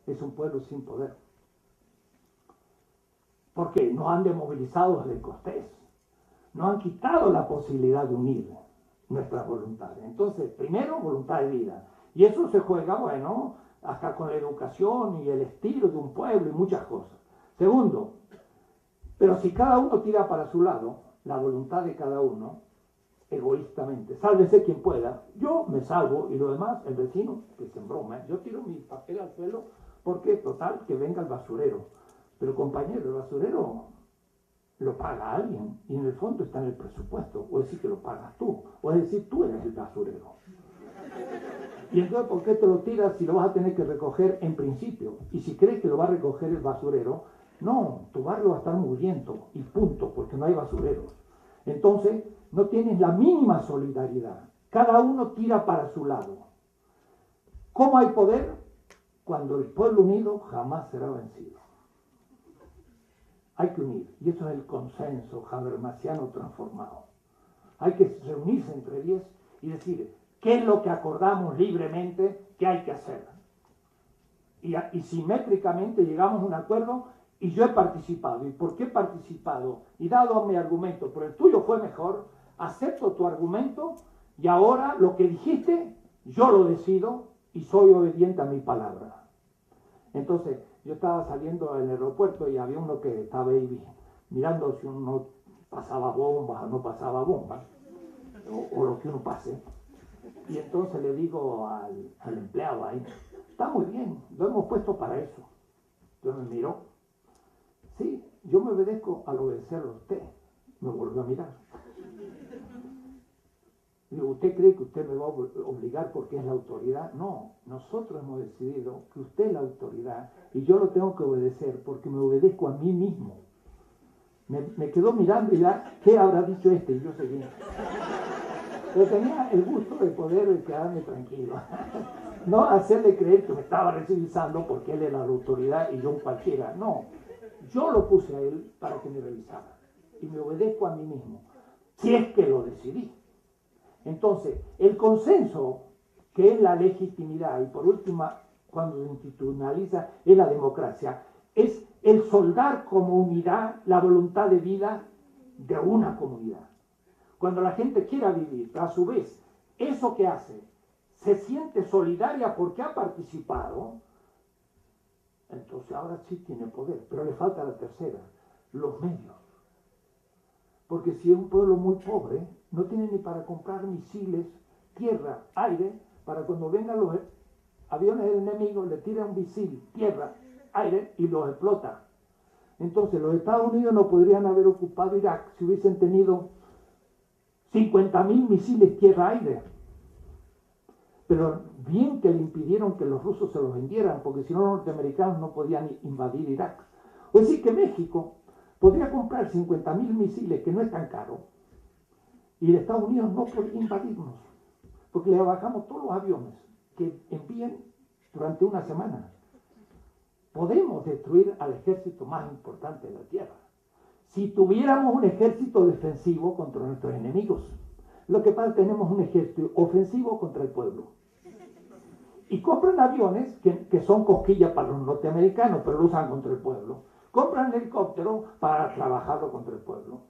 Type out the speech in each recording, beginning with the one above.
es un pueblo sin poder. Porque nos han demovilizado desde Cortés, nos han quitado la posibilidad de unir nuestras voluntades. Entonces, primero, voluntad de vida. Y eso se juega, bueno, hasta con la educación y el estilo de un pueblo y muchas cosas. Segundo, pero si cada uno tira para su lado, la voluntad de cada uno, egoístamente, sálvese quien pueda, yo me salvo y lo demás, el vecino, que se embroma, yo tiro mi papel al suelo porque total, que venga el basurero. Pero compañero, el basurero lo paga alguien y en el fondo está en el presupuesto, o es decir que lo pagas tú, o es decir tú eres el basurero. Y entonces, ¿por qué te lo tiras si lo vas a tener que recoger en principio? Y si crees que lo va a recoger el basurero, no, tu barrio va a estar mugriento y punto, porque no hay basureros. Entonces, no tienes la mínima solidaridad. Cada uno tira para su lado. ¿Cómo hay poder? Cuando el pueblo unido jamás será vencido. Hay que unir, y eso es el consenso habermasiano transformado. Hay que reunirse entre 10 y decir, ¿qué es lo que acordamos libremente que hay que hacer? Y simétricamente llegamos a un acuerdo y yo he participado. ¿Y por qué he participado? Y dado mi argumento, pero el tuyo fue mejor, acepto tu argumento y ahora lo que dijiste, yo lo decido y soy obediente a mi palabra. Entonces, yo estaba saliendo del aeropuerto y había uno que estaba ahí mirando si uno pasaba bombas o no pasaba bombas, o lo que uno pase. Y entonces le digo al empleado ahí, está muy bien, lo hemos puesto para eso. Entonces me miró, sí, yo me obedezco al obedecerlo a usted. Me volvió a mirar. Digo, ¿usted cree que usted me va a obligar porque es la autoridad? No, nosotros hemos decidido que usted es la autoridad y yo lo tengo que obedecer porque me obedezco a mí mismo. Me quedó mirando y ya, ¿qué habrá dicho este? Y yo seguí. Pero tenía el gusto de poder quedarme tranquilo. No hacerle creer que me estaba revisando porque él era la autoridad y yo un cualquiera. No, yo lo puse a él para que me revisara. Y me obedezco a mí mismo, si es que lo decidí. Entonces, el consenso, que es la legitimidad, y por último, cuando se institucionaliza, es la democracia, es el soldar como unidad la voluntad de vida de una comunidad. Cuando la gente quiera vivir, pero a su vez, eso que hace, se siente solidaria porque ha participado, entonces ahora sí tiene poder, pero le falta la tercera, los medios. Porque si es un pueblo muy pobre, no tiene ni para comprar misiles, tierra, aire, para cuando vengan los aviones del enemigo, le tiran un misil, tierra, aire y los explota. Entonces los Estados Unidos no podrían haber ocupado Irak si hubiesen tenido 50.000 misiles tierra-aire. Pero bien que le impidieron que los rusos se los vendieran, porque si no los norteamericanos no podían invadir Irak. O decir que México podría comprar 50.000 misiles, que no es tan caro, y el Estados Unidos no podría invadirnos, porque le bajamos todos los aviones que envíen durante una semana. Podemos destruir al ejército más importante de la Tierra. Si tuviéramos un ejército defensivo contra nuestros enemigos, lo que pasa es que tenemos un ejército ofensivo contra el pueblo. Y compran aviones que son cosquillas para los norteamericanos, pero lo usan contra el pueblo. Compran helicópteros para trabajarlo contra el pueblo.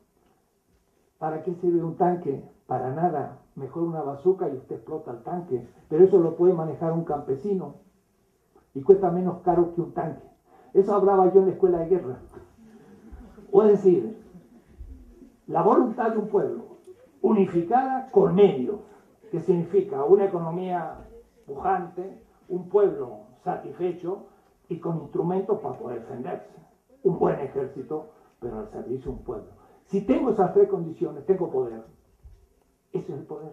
¿Para qué sirve un tanque? Para nada. Mejor una bazooka y usted explota el tanque. Pero eso lo puede manejar un campesino. Y cuesta menos caro que un tanque. Eso hablaba yo en la escuela de guerra. O es decir, la voluntad de un pueblo unificada con medios, que significa una economía pujante, un pueblo satisfecho y con instrumentos para poder defenderse. Un buen ejército, pero al servicio de un pueblo. Si tengo esas tres condiciones, tengo poder. Ese es el poder.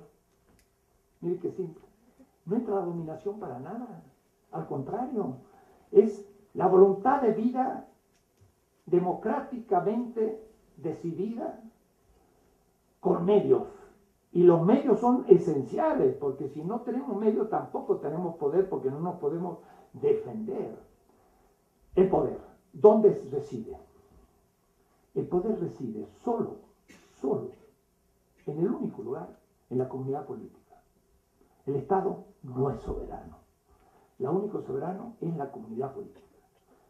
Mire qué simple. No entra la dominación para nada. Al contrario, es la voluntad de vida democráticamente decidida con medios. Y los medios son esenciales, porque si no tenemos medios tampoco tenemos poder, porque no nos podemos defender. El poder, ¿dónde reside? El poder reside solo, en el único lugar, en la comunidad política. El Estado no es soberano. el único soberano es la comunidad política.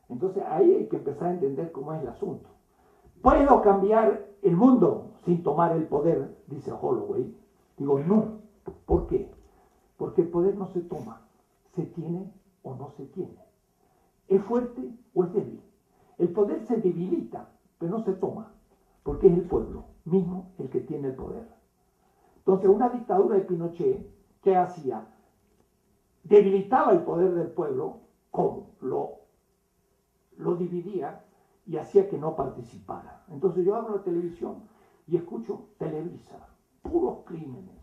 Entonces ahí hay que empezar a entender cómo es el asunto. ¿Puedo cambiar el mundo sin tomar el poder? Dice Holloway. Digo, no. ¿Por qué? Porque el poder no se toma, se tiene o no se tiene. ¿Es fuerte o es débil? El poder se debilita, pero no se toma, porque es el pueblo mismo el que tiene el poder. Entonces, una dictadura de Pinochet, ¿qué hacía? Debilitaba el poder del pueblo. ¿Cómo? Lo dividía y hacía que no participara. Entonces yo abro la televisión y escucho Televisa, puros crímenes.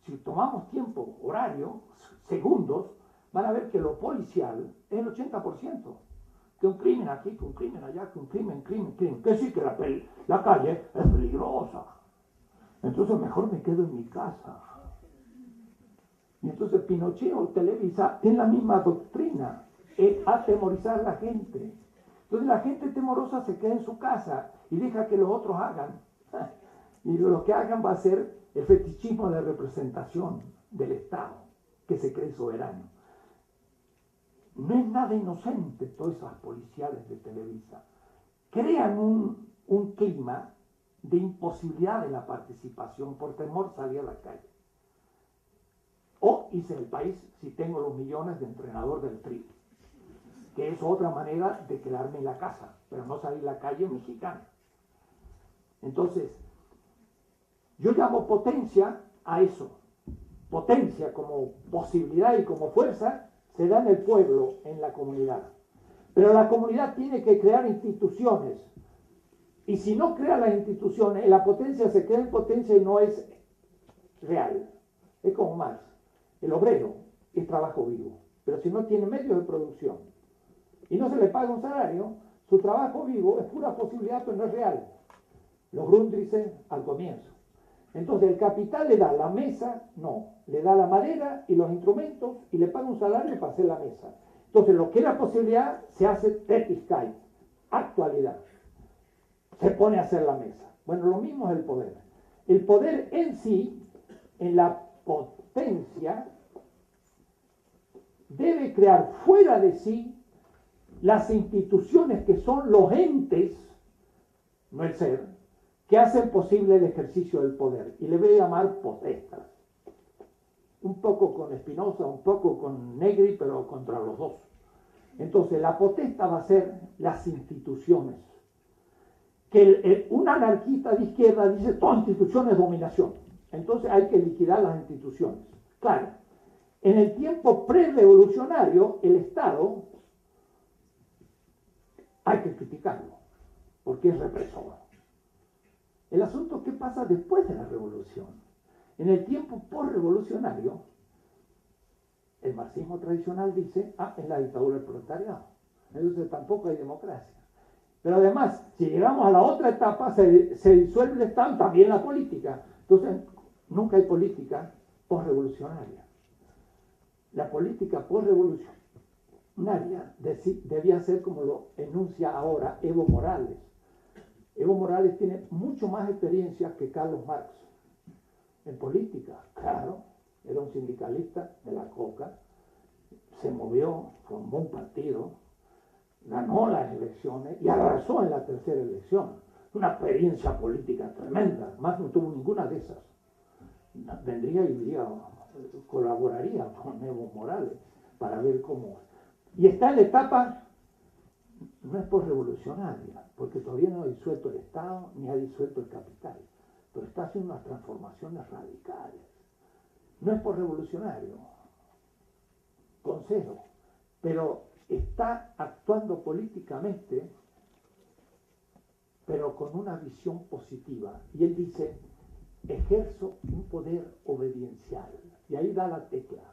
Si tomamos tiempo, horario, segundos, van a ver que lo policial es el 80%. Que un crimen aquí, que un crimen allá, que un crimen. Que sí, que la calle es peligrosa. Entonces mejor me quedo en mi casa. Y entonces Pinochet o Televisa tienen la misma doctrina, es atemorizar a la gente. Entonces la gente temorosa se queda en su casa y deja que los otros hagan. Y lo que hagan va a ser el fetichismo de representación del Estado, que se cree soberano. No es nada inocente todas esas policiales de Televisa. Crean un clima de imposibilidad de la participación por temor a salir a la calle. O hice el país si tengo los millones de entrenador del Tri, que es otra manera de quedarme en la casa, pero no salir a la calle mexicana. Entonces, yo llamo potencia a eso. Potencia como posibilidad y como fuerza se da en el pueblo, en la comunidad. Pero la comunidad tiene que crear instituciones. Y si no crea las instituciones, la potencia se queda en potencia y no es real. Es como Marx. El obrero es trabajo vivo. Pero si no tiene medios de producción y no se le paga un salario, su trabajo vivo es pura posibilidad, pero no es real. Los Grundrisse al comienzo. Entonces el capital le da la mesa, no, le da la madera y los instrumentos y le paga un salario para hacer la mesa. Entonces lo que es la posibilidad se hace Tepiscai, actualidad. Se pone a hacer la mesa. Bueno, lo mismo es el poder. El poder en sí, en la potencia, debe crear fuera de sí las instituciones que son los entes, no el ser, que hacen posible el ejercicio del poder. Y le voy a llamar potestas. Un poco con Spinoza, un poco con Negri, pero contra los dos. Entonces, la potesta va a ser las instituciones. Que un anarquista de izquierda dice, toda institución es dominación. Entonces hay que liquidar las instituciones. Claro, en el tiempo pre-revolucionario, el Estado hay que criticarlo, porque es represor. El asunto es qué pasa después de la revolución. En el tiempo post-revolucionario, el marxismo tradicional dice, es la dictadura del proletariado. Entonces tampoco hay democracia. Pero además, si llegamos a la otra etapa, se disuelve el Estado, también la política. Entonces, nunca hay política post-revolucionaria. La política post-revolucionaria debía ser como lo enuncia ahora Evo Morales. Evo Morales tiene mucho más experiencia que Carlos Marx en política. Claro, era un sindicalista de la coca, se movió, formó un partido, ganó las elecciones y arrasó en la tercera elección. Una experiencia política tremenda, más no tuvo ninguna de esas. Vendría y diría, colaboraría con Evo Morales para ver cómo. Y está en la etapa, no es postrevolucionaria, porque todavía no ha disuelto el Estado ni ha disuelto el capital, pero está haciendo unas transformaciones radicales. No es postrevolucionario, consejo, pero está actuando políticamente, pero con una visión positiva. Y él dice, ejerzo un poder obediencial. Y ahí da la tecla.